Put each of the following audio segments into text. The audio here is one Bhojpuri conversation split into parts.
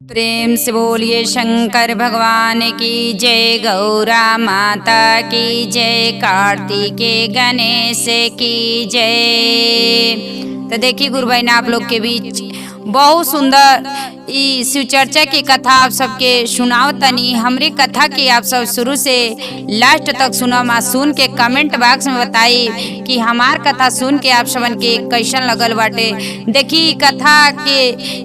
प्रेम से बोलिए शंकर भगवान की जय, गौरा माता की जय, कार्तिकेय गणेश की जय। तो देखिए गुरु भाई ने आप लोग के बीच बहुत सुंदर शिव चर्चा की कथा आप सबके सुनाओ तनी। हमरी कथा की आप सब शुरू से लास्ट तक सुनम आ सुन के कमेंट बॉक्स में बताई कि हमार कथा सुन के आप सबन के कैसन लगल बाटे। देखी कथा के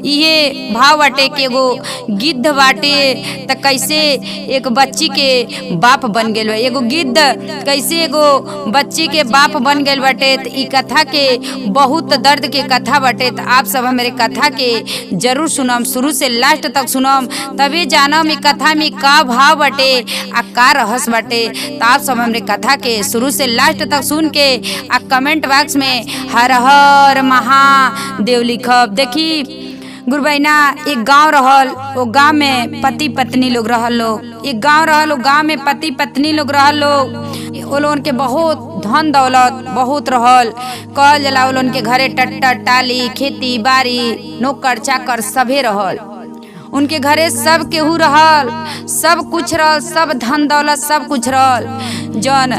ये भाव बाटे कि एगो गिद्ध बाटे त कैसे एक बच्ची के बाप बन गेल बा, एगो गिद्ध कैसे एगो बच्ची के बाप बन गेल बाटे। त ई कथा के बहुत दर्द के कथा बाटे। त आप सब हमारे कथा के जरूर सुनम, शुरू से लास्ट तक सुनम, तभी जानम ई कथा में का भाव बटे आ का रहस्य बटे। तो आप सब हमरे कथा के शुरू से लास्ट तक सुन के आ कमेंट बॉक्स में हर हर महादेव लिखब। देखी गुरु भाई ना एक गांव रहल, वो गांव में पति पत्नी लोग रहल लोग। एक गांव रहल, वो गांव में पति पत्नी लोग रहल लोग। वो लोगन के बहुत धन दौलत बहुत रहल। कहल जला वो लोगन के घरे टट्टर टाली खेती बाड़ी नौकर चाकर सभे रहल। उनके घरे सब केहू रहल, सब कुछ रहल, सब धन दौलत सब कुछ रहल। जौन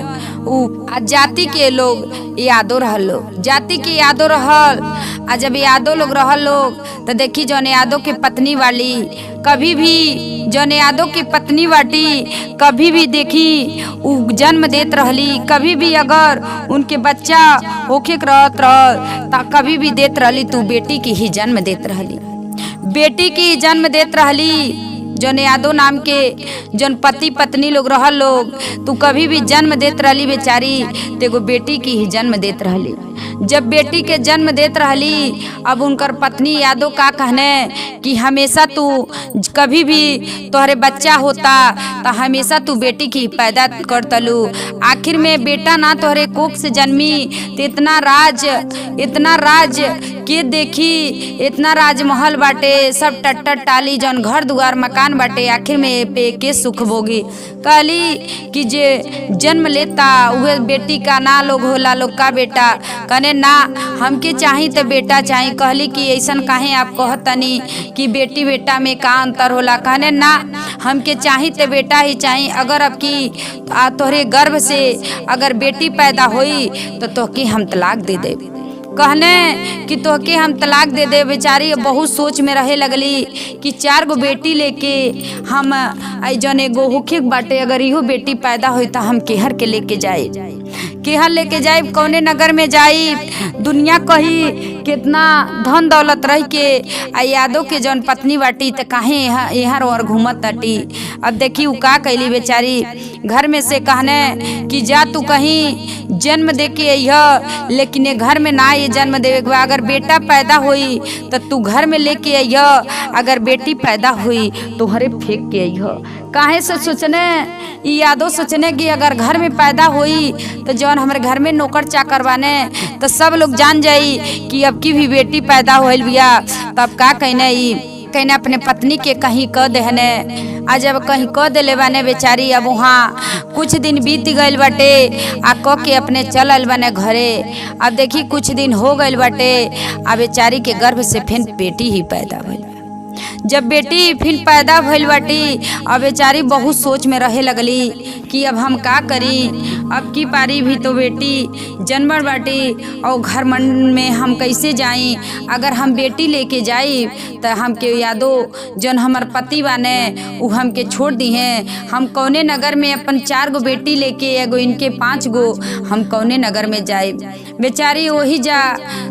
जाति के लोग यादो रहल लोग, जाति के यादो रहल। आ जब यादो लोग रहल लोग तो देखी जौन यादो के पत्नी वाली कभी भी जौन यादव की पत्नी बाटी कभी भी देखी उ जन्म देत रहली। कभी भी अगर उनके बच्चा होके रहत रहल ता कभी भी देत रहली तू बेटी की ही जन्म देत रहली, बेटी की जन्म देत रहली। जौन यादव नाम के जौन पति पत्नी लोग रहल लोग तू कभी भी जन्म देत रहली बेचारी तेगो बेटी की ही जन्म देत रहली। जब बेटी के जन्म देत रहली अब उनकर पत्नी यादव का कहने कि हमेशा तू कभी भी तोहरे बच्चा होता तो हमेशा तू बेटी की पैदा कर तलू। आखिर में बेटा ना तोहरे कोख से जन्मी तो इतना राज के देखी, इतना राजमहल बाटे सब टट्टर टाली जौन घर दुआर मकान बाटे, आखिर में पे के सुख भोगी। कहली कि जे जन्म लेता उहे बेटी का ना लोग होला लोग का बेटा। कहने ना हमके चाही तो बेटा चाही। कहली कि ऐसन काहे आप कहतनी कि बेटी बेटा में का अंतर होला। कहने ना हमके चाही तो बेटा ही चाही। अगर अब की तोहरे गर्भ से अगर बेटी पैदा हुई तो तोहके हम तलाक दे दे। कहने कि तोहके हम तलाक दे दे। बेचारी बहुत सोच में रहे लगली कि 4 गो बेटी लेके हम जौन एगो होखे बाटे अगर इहो बेटी पैदा हुई तो हम केहर के लेके जाए, केहर लेके जाए, कौने नगर में जाई। दुनिया कही कितना धन दौलत रह के आ यादव के जौन पत्नी बाटी तो काहे यहाँ और घूमत ताटी। अब देखी उ का कैली बेचारी घर में से कहने कि जा तू कहीं जन्म दे के अइह, लेकिन ये घर में ना ये जन्म देवे के बा। अगर बेटा पैदा हुई तो तू घर में लेके अइह, अगर बेटी पैदा हुई तो हरे फेंक के अइह। काहे से सोचने यादव सोचने कि अगर घर में पैदा हुई तो जौन हमारे घर में नौकर चाकर बाने तो सब लोग जान जाई कि अब की भी बेटी पैदा होइल बिया। तब का कहने अपने पत्नी के कहीं कह देहने। आज जब कहीं कह देले बाने बेचारी अब वहाँ कुछ दिन बीत गइल बाटे आ कह के अपने चलल बाने घरे। अब देखी कुछ दिन हो गइल बाटे आ बेचारी के गर्भ से फिर बेटी ही पैदा भइल। जब बेटी फिर पैदा भइल बाटी अब बेचारी बहुत सोच में रहे लगली कि अब हम का करी। अब की पारी भी तो बेटी जन्मल बाटी और घर मन में हम कैसे जाई। अगर हम बेटी लेके जाई तो हमके यादव जौन हमार पति बाने उ हमके छोड़ दी हैं। हम कौने नगर में अपन 4 गो बेटी लेके एगो इनके 5 गो हम कौने नगर में जाए। बेचारी वही जा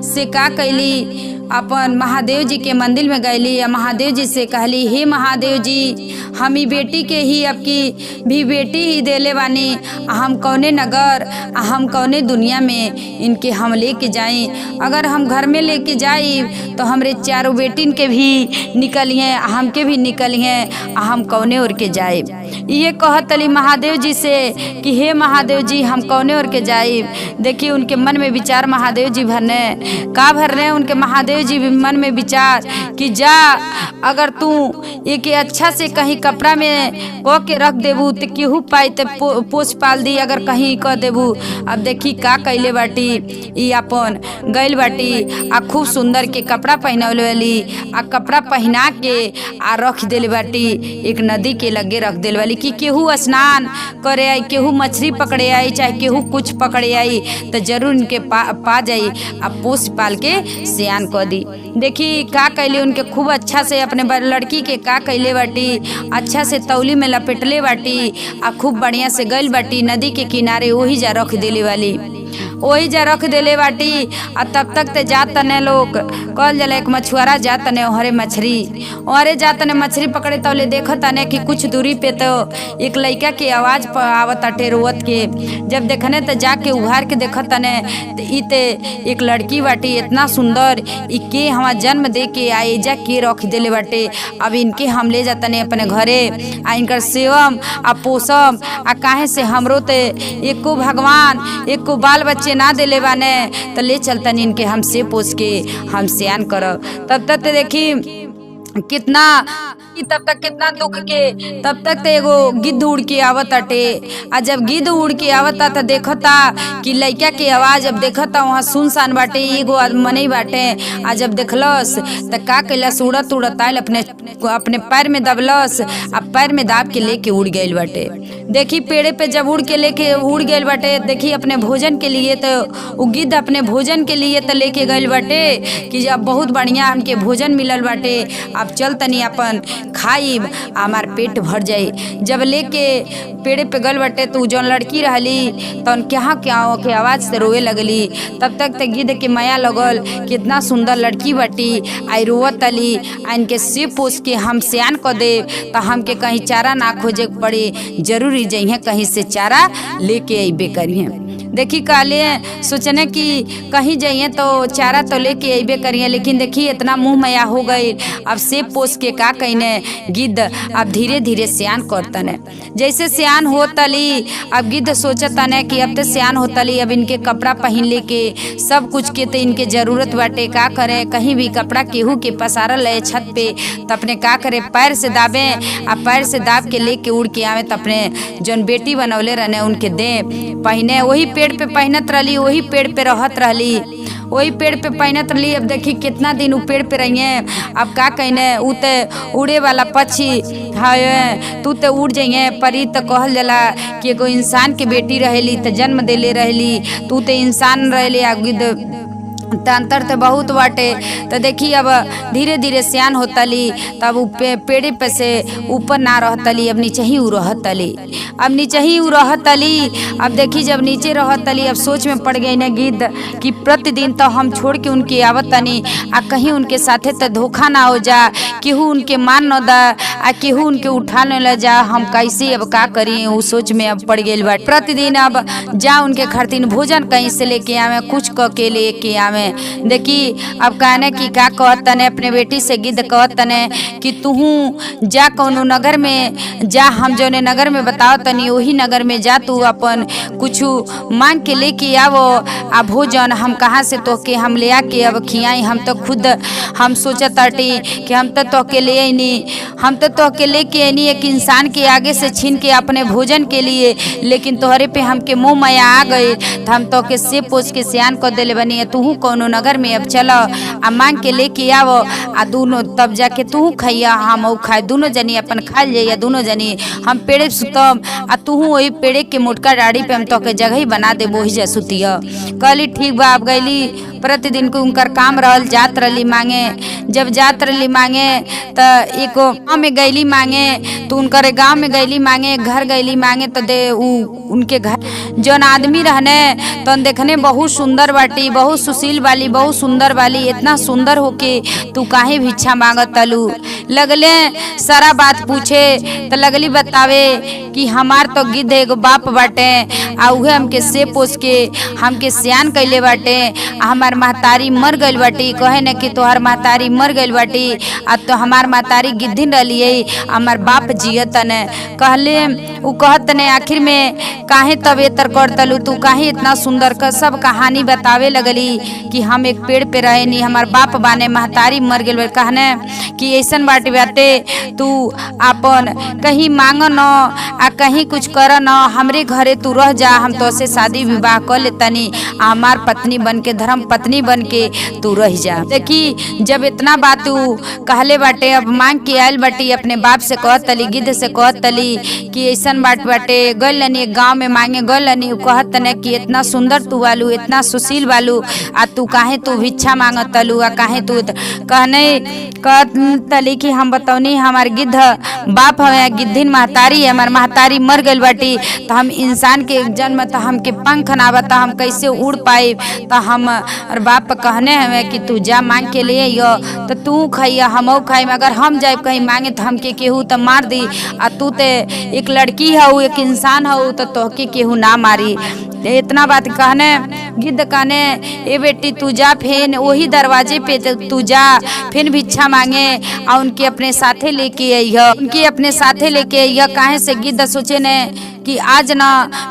से का कैली अपन महादेव जी के मंदिर में गईली या महादेव जी से कहली हे महादेव जी हम ही बेटी के ही अब की भी बेटी ही देले बानी, हम कौने नगर हम कौने दुनिया में इनके हम लेके जाई। अगर हम घर में लेके जाई तो हमरे 4 बेटिन के भी निकली हैं हमके भी निकली हैं हम कौने और के जाए। ये कहतली महादेव जी से कि हे महादेव जी हम कौने और के जाई। देखिए उनके मन में विचार महादेव जी भरने का भरने उनके महादेव जी भी मन में विचार कि जा अगर तू एक अच्छा से कहीं कपड़ा में कह के रख देबू तो केहू पाई तो पोस पाल दी, अगर कहीं कह देबू। अब देखी का कैले बाटी ई अपन गइल बाटी आ खूब सुंदर के कपड़ा पहनौले वाली आ कपड़ा पहना के आ रख देले बाटी एक नदी के लगे रख देले वाली कि केहू स्नान करे आई, केहू मछली पकड़े आई, चाहे केहू कुछ पकड़े आई तो जरूर इनके पा जाई आ पोस पाल के सियान कर दी। देखी का कैले उनके खूब अच्छा से अपने लड़की के का कैले बाटी अच्छा से तौली में लपेटले बाटी आ खूब बढ़िया से गइल बाटी नदी के किनारे वही जा रख देले वाली, वही जा रख देले बाटी। आ तब तक ते जात तने लोग कहल जाला एक मछुआरा जात तने ओहरे जात तने मछली पकड़े तौले देखत तने कि कुछ दूरी पे तो एक लड़का के आवाज आवत अटे रोवत के। जब देखने तो जाके उघार के देखत तने तो इते एक लड़की बाटी इतना सुंदर इके हमार जन्म दे के आ एजा के रख देले बाटे। अब इनके हम ले जातने अपने घरे आ इनकर सेवम आ पोसम आ काहे से हमरो ते एको भगवान एको बाल बच्चे ना देले बाने तो ले चलतन इनके हम से पोस के हम सियान करब। तब तक देखी कितना तब तक कितना दुख के तब तक तो एगो गिद्ध उड़ के आवत अटे। आ जब गिद्ध उड़ के आवता तो देखता कि लड़का के आवाज अब देखता वहाँ सुनसान बाटे एगो मनई बाटे। आ जब देखलस तो का कैलस उड़त उड़त आयल अपने पैर में दबलस आ पैर में दाब के लेके उड़ गइल बाटे। देखी पेड़े पे जब उड़ गइल बाटे देखी अपने भोजन के लिए तो उ गिद्ध अपने भोजन के लिए तो लेके गइल बाटे कि जब बहुत बढ़िया हमके भोजन मिलल बाटे अब चल तनी अपन खाइब हमार पेट भर जाई। जब लेके पेड़े पे गल बाटे तो जौन लड़की रहली तो क्या के आवाज से रोए लगली। तब तक तो गिद्ध के माया लगल कितना सुंदर लड़की बाटी आई रोवत अली आ इनके से पोस के हम सियान कर दे तो हमके कहीं चारा ना खोजे पड़े, जरूरी जइहे कहीं से चारा लेके अबे करिए। देखी काले सोचने कि कहीं जाइए तो चारा तो लेके अबे करिए, लेकिन देखी इतना मुँह मैया हो गई। अब से पोस के का कहने गिद्ध अब धीरे धीरे सियान करतने। जैसे सियान होतली अब गिद्ध सोचतने कि अब तो सियान होतली अब इनके कपड़ा पहन लेके सब कुछ के तो इनके जरूरत बाटे। का करे कहीं भी कपड़ा केहू के पसारल है छत पे तो अपने का करे पैर से दाबे आ पैर से दाब के लेके उड़ के आवे तो अपने जौन बेटी बनौले रहने उनके दे पहने। वही पेड़ पे पहनत रहली, वही पेड़ पे रहत रहली, वही पेड़ पे पहनत रही। अब देखी कितना दिन उ पेड़ पे रहिए। अब का कहने उ तो उड़े वाला पक्षी है, तू तो उड़ जाइए परी तो कहल जाला कि एगो इंसान के बेटी रहेली तो जन्म देले रहली, तू तो इंसान रहली आ गिद्ध अंतर तो बहुत बाटे। तो देखी अब धीरे धीरे सियान होतली तब पेड़े पे से ऊपर ना रहतली, अब नीचे ही उ रहतली, अब नीचे ही उ रहतली। अब देखी जब नीचे रहतली अब सोच में पड़ गई ना गिद्ध कि प्रतिदिन तो हम छोड़ के उनके आवत तनी आ कहीं उनके साथे तो धोखा ना हो जा, केहू उनके मान न दा आ केहू उनके उठा न ले जा, हम कैसे अब का करी उ सोच में अब पड़ गई बात। प्रतिदिन अब जा उनके खातिर भोजन कहीं से लेके आवे कुछ क के लेके आवे। देखी अब कहने की का कहत तने अपने बेटी से गिद्ध कहत तने कि तू जा कौनो नगर में जा, हम जौने नगर में बताओ तनी वही नगर में जा, तू अपन कुछ मांग के लेके आवो आ भोजन हम कहाँ से तो के हम ले आके अब खियाई। हम तो खुद हम सोचत ताटी कि हम तो के ले आईनी, हम तो के लेके आईनी एक इंसान के आगे से छीन के अपने भोजन के लिए, लेकिन तोहरे पे हमके मोह माया आ गई तो हम तो के से पोस के सियान कर देले बनी। तू कौनो नगर में अब चलो आ मांग के लेके आवो आ दोनों तब जाके तू खैया हम ऊ खाए, दोनों जनी अपन खा लिया, दोनों जनी हम पेड़े सुतम आ तू वही पेड़े के मोटका डाड़ी पे हम तो के जगह ही बना दे वही जा सुतिया। कहली ठीक बा। अब गईली प्रतिदिन को उनकर काम रहल जात रहली मांगे। जब जात रहली मांगे तो एक गाँव में गईली मांगे तो उनकर गाँव में गईली मांगे, घर गईली मांगे तो दे उनके घर जौन आदमी रहने तो देखने बहुत सुंदर बाटी बहुत सुशील सुशील वाली, बहुत सुंदर वाली, इतना सुंदर होके तू काहे भिक्षा मांगत तलू। लगले सारा बात पूछे तो लगली बतावे कि हमार तो गिद्ध एगो बाप बाटे आ उहे हमके से पोस के हमके सियान कैले बाटे। हमार महतारी मर गइल बाटी, कहे न कि तोहर महतारी मर गइल बाटी आ तो हमार महतारी गिद्धिन रहिए, हमार बाप जियत न। कहले उ कहत ने आखिर में काहे तब एतर कर तलू, तू काहे इतना सुंदर का सब कहानी बतावे लगली कि हम एक पेड़ पे रहे नी, हमार बाप बाने महतारी मर गइल। कहने कि ऐसन बाटे बाटे तू अपन कहीं मांग न आ कहीं कुछ कर न, हमरे घरे तू रह जा, हम तो से शादी विवाह कर ले तनी, हमार पत्नी बन के धर्म पत्नी बन के तू रह जा। देखी जब इतना बात तू कहले बाटे, अब मांग के आयल बाटी अपने बाप से कहत तली, गिद्ध से कहत तली कि ऐसन बात बाटे। गल लनी एक गाँव में मांगे गल लनी, कहत तने कि इतना सुंदर तू वालू, इतना सुशील वालू आ तू काहे तू भिक्षा मांगत तलू आ काहे तू कहने कहत तली कि हम बतौनी हमार गिद्ध बाप हवे, गिद्धिन महतारी है, हमार महतारी मर गइल बाटी, तो हम इंसान के जन्म तो हमके पंख ना बता, हम कैसे उड़ पाए। तो हम और बाप कहने हवे कि तू जा मांग के ले आइयो, तो तू खाइया हमऊ खाई, अगर हम जाए कहीं मांगे तो हमके केहू तो मार दी, आ तू ते एक लड़की हऊ एक इंसान हऊ तो तोहके केहू ना मारी। इतना बात कहने गिद्ध कहने ए बेटी तू जा, फेन वही दरवाजे पे तू जा, फिर भिक्षा मांगे और उनके अपने साथे लेके आइह, उनके अपने साथे लेके आइह। काहे से गिद्ध सोचे ने कि आज ना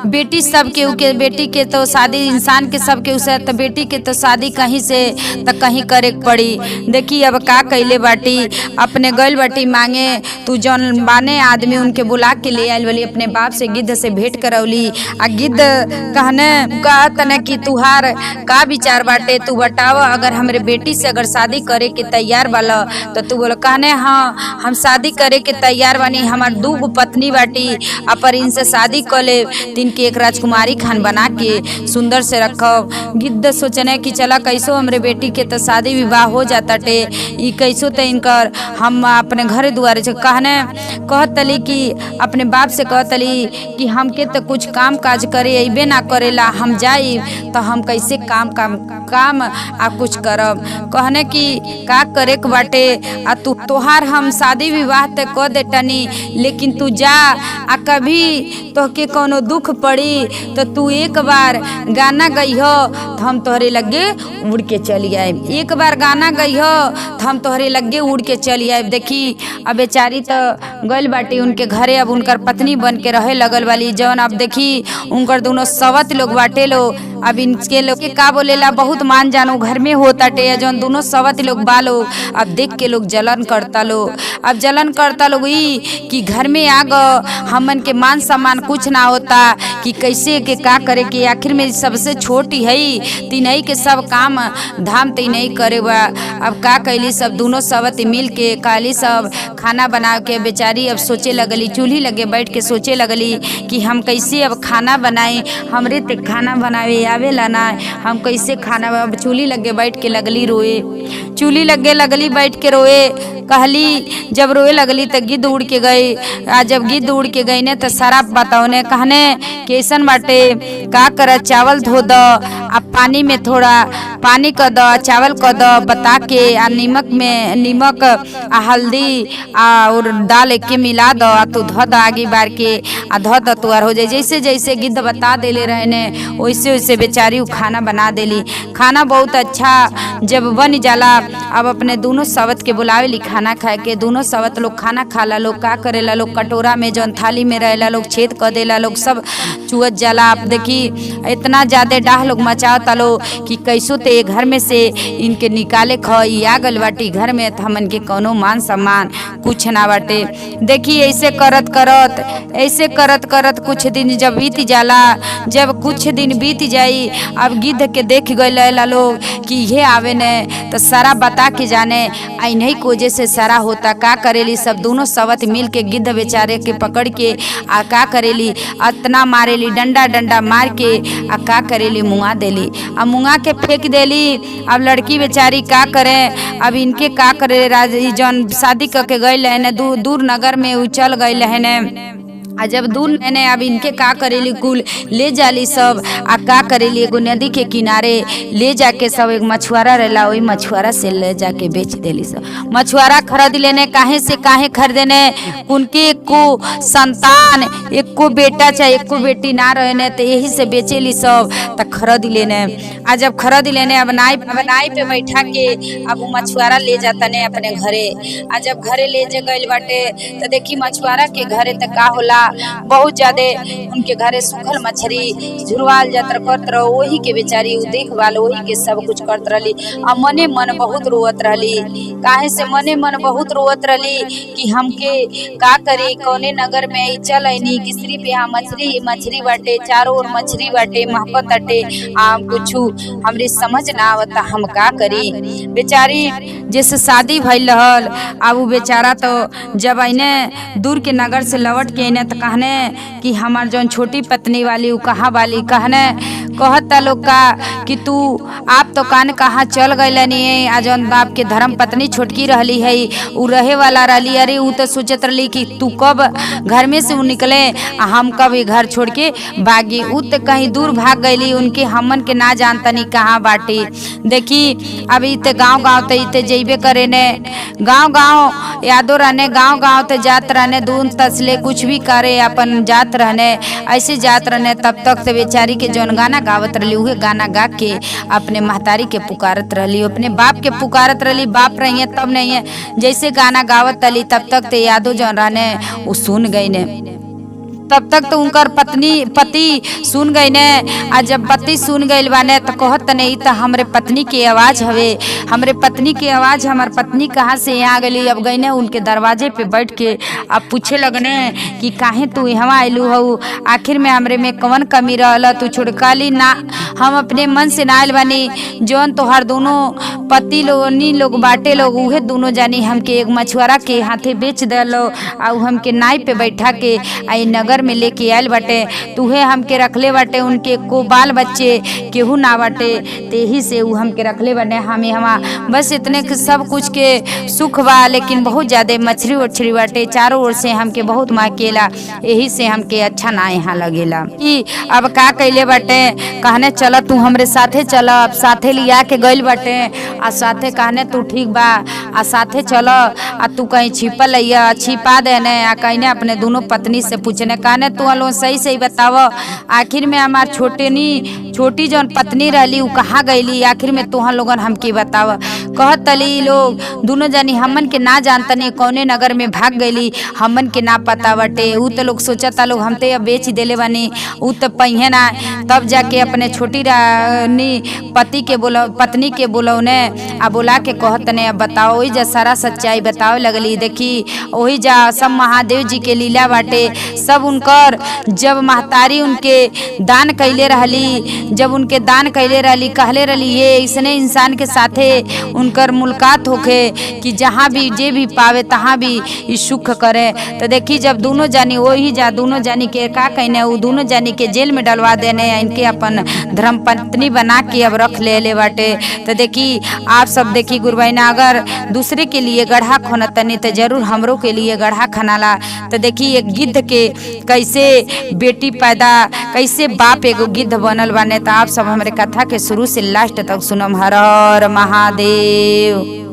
बेटी सब के उके बेटी के तो शादी इंसान के सब के उसे तो बेटी के तो शादी कहीं से तो कहीं करे पड़ी। देखी अब का कैले बाटी, अपने गइल बाटी मांगे, तू जौन बाने आदमी उनके बुला के ले आयल वाली, अपने बाप से गिद्ध से भेंट करौली। आ गिद्ध कहने कहत न कि तुहार का विचार बाटे, तू बताव, अगर हमरे बेटी से अगर शादी करे के तैयार वाला तो तू बोल। कहने हाँ हम शादी करे के तैयार बानी, हमार 2 पत्नी बाटी, पर इनसे शादी कर ले, तीन के एक राजकुमारी खान बना के सुंदर से रखब। गिद्ध सोचने कि चला कैसो हमरे बेटी के तो शादी विवाह हो जाता टे, ई कैसो तो इनकर हम अपने घरे दुआरे से कहने कहतली कि अपने बाप से कहतली कि हमके तो कुछ काम काज करे अबे ना करेला, हम जाई तो हम कैसे काम आ कुछ करब। कहने कि का करे के बाटे, आ तू तोहार हम शादी विवाह ते कर देटनी, लेकिन तू जा आ कभी तोहके कोनो दुख पड़ी तो तू एक बार गाना गइहो तो हम तोहरे लगे उड़ के चली आए, एक बार गाना गइहो तो हम तोहरे लगे उड़ के चली आए। देखी अब बेचारी तो गइल बाटी उनके घरे, अब उनकर पत्नी बन के रहे लगल वाली, जौन अब देखी उनकर दोनों सवत लोग बाटे लो। अब इनके लोग के का बोलेला बहुत मान जानो घर में होता टे, जौन दोनों सवत लोग बालो अब देख के लोग जलन करता लो। अब जलन करता लोग ई कि घर में आ गो हमन के मान सम्मान कुछ ना होता, कि कैसे के का करे के, आखिर में सबसे छोटी है तीनई के सब काम धाम तीनई करे बा। अब का कैली सब दोनों सवत मिल के काली सब खाना बना के बेचारी अब सोचे लगली, चूल्ही लगे बैठ के सोचे लगली कि हम कैसे अब खाना बनाए, हमरे ते खाना बनावे आवेला ना, हम कैसे खाना। अब चूल्ही लगे बैठ के लगली रोए, चूल्ही लगे लगली बैठ के रोए। कहली जब रोए लगली तो गिद्ध उड़ के गई, आ जब गिद्ध उड़ के गई ने तो सारा बताओने कहने कैसन बाटे, का कर चावल धो दो, अब पानी में थोड़ा पानी कर दो, चावल कर दो बता के, आ नीमक आ हल्दी और दाल के मिला दो, आ तू धो दो आगे बार के, आ धो दो तुआर हो जाए। जैसे जैसे गिद्ध बता देले रहे ने वैसे वैसे बेचारी खाना बना देली। खाना बहुत अच्छा जब बन जाला, अब अपने दोनों सवत के बुलावे ली खाना खाए के, दोनों सवत लोग खाना खाला लोग, का करेला लोग कटोरा में जौन थाली में रहेला लोग छेद कर देला लोग, सब चुअत जाला। आप देखी इतना ज्यादा डाह लोग मचावता लो कि कैसो ते घर में से इनके निकाले खई आ गल बाटी घर में, तो हमन के कोनो मान सम्मान कुछ ना बाटे। देखी ऐसे करत करत कुछ दिन जब बीत जाला, जब कुछ दिन बीत जाई, अब गिद्ध के देख गए लोग कि ये आवे ने तो सारा बता के जाने आई नहीं को जैसे सारा होता। का करेली सब दोनों सवत मिल के गिद्ध बेचारे के पकड़ के आ का करेली अतना मारेली, डंडा मार के आ का करेली मुंगा देली, अब मुंगा के फेंक देली। अब लड़की बेचारी का करे, अब इनके का करे, जौन शादी करके गई है दूर नगर में उचल गई है, आ जब दूध लेने अब इनके का करेली कुल ले जाली सब आ का करेली एगो नदी के किनारे ले जाके सब एक मछुआरा रहला वही मछुआरा से ले जाके बेच देली सब। मछुआरा खरीद लेने काहे से काहे खरीदेने उनके एको संतान एको बेटा चाहे एको बेटी ना रहने तो यही से बेचेली सब त खरीद लेने। आ जब खरीद लेने अब नाई पे बैठा के अब मछुआरा ले जाता ने अपने घरे। आ जब घरे ले जे गइल बाटे तो देखी मछुआरा के घरे तक का होला बहुत ज्यादा उनके घरे सूखल मछली झुरवाल जातर करत रहो वही के बेचारी देखभाल वही के सब कुछ करत रहली। आ मने मन बहुत रोवत रहली काहे से मने मन बहुत रोवत रहली कि हमके का करी कौने नगर में चल आईनी किसरी पे यहाँ मछली बाटे चारों ओर मछली बाटे महकत अटे आम कुछू हमरे समझ ना आवता हम का करी। बेचारी जैसे शादी भइल रहल अब बेचारा तो जब आईने दूर के नगर से लौट के आईने तो कहने कि हमार जौन छोटी पत्नी वाली उ कहाँ वाली कहने कहता लोग का कि तू आप तो कान कहाँ चल गई आ जौन बाप के धर्म पत्नी छोटकी रहली है उ रहे वाला रहली। अरे उ तो सोचत रहली कि तू कब घर में से उ निकले आ हम कब ये घर छोड़ के भागी। उ तो कहीं दूर भाग गईली उनके हमन के ना जानता नहीं कहाँ बाटी। देखी अब इते गाँव तो इते जेबे करे ने गाँव यादो रहने गाँव तो जात रहने दून तसले कुछ भी करे अपन जात रहने ऐसे जात रहने। तब तक तो बेचारी के जौन गाना गावत रहली उहे गाना गा के अपने महतारी के पुकारत रहली अपने बाप के पुकारत रहली। बाप रही है तब नहीं है जैसे गाना गावत रहली तब तक तो यादो जौन रहने वो सुन गई ने। तब तक तो उनकर पति सुन गई ने। आ जब पति सुन गई बाने तो कहत नहीं तो हमरे पत्नी की आवाज़ हवे हमरे पत्नी की आवाज़ हमार पत्नी कहाँ से यहाँ गई। अब गई ने उनके दरवाजे पे बैठ के अब पूछे लगने कि काहे तू यहाँ आयलू हऊ आखिर में हमरे में कवन कमी रहल तू छुड़काली ना हम अपने मन से ना आयल बानी जौन तोहार दोनों पति लोग बाटे लोग उहे दोनों जानी हमके एक मछुआरा के हाथे बेच दलो आ हमके नाई पे बैठा के आई नगर में लेके आयल बाटे तुहे हमके रखले बाटे उनके को बाल बच्चे केहू ना बाटे तेही से उ हमके रखले बाटे हमें बस इतने सब कुछ के सुख बा लेकिन बहुत ज्यादा मछली उछली बाटे चारों ओर से हमके बहुत माकेला यही से हमके अच्छा ना यहाँ लगेला। कि अब का कैले बाटे कहने चल तू हमरे साथे चल अब साथे लिया के गइल बाटे आ साथे कहने तू ठीक बा आ साथे चल आ तू कहीं छिपल है छिपा देने आ कहने अपने दोनों पत्नी से पूछने कहने तू लोग सही बताव आखिर में हमार छोटी जौन पत्नी रहली उ कहाँ गईली आखिर में तुहन लोगन हमके बताव। कहत तली लोग दोनों जानी हमन के ना जानतनी कौने नगर में भाग गईली हमन के ना पता बटे। उ तो लोग सोचता लोग हम तो बेच देले बानी उ तो पहिए ना तब जाके अपने छोटी रानी पत्नी के बोलौने आ बोला के कहत ने अब बताओ वही जा सारा सच्चाई बताओ लगली। देखी वही जा सब महादेव जी के लीला बाटे सब उनकर जब महतारी उनके दान कैले रहली कहले रहली ये इसने इंसान के साथे उनकर मुलाकात होके कि जहाँ भी जे भी पावे तहाँ भी सुख करे। तो देखी जब दोनों जानी वही जा दोनों जानी के का कहने वो दोनों जानी के जेल में डलवा देने इनके अपन धर्म पत्नी बना के अब रख ले बाटे। तो देखी आप सब देखी गुरबैना अगर दूसरे के लिए गढ़ा खोनतनी तो जरूर हमरों के लिए गढ़ा खनाला। तो देखी एक गिद्ध के कैसे बेटी पैदा कैसे बाप एगो गिद्ध बनल बाने। तो आप सब हमारे कथा के शुरू से लास्ट तक सुनम। हर हर महादेव।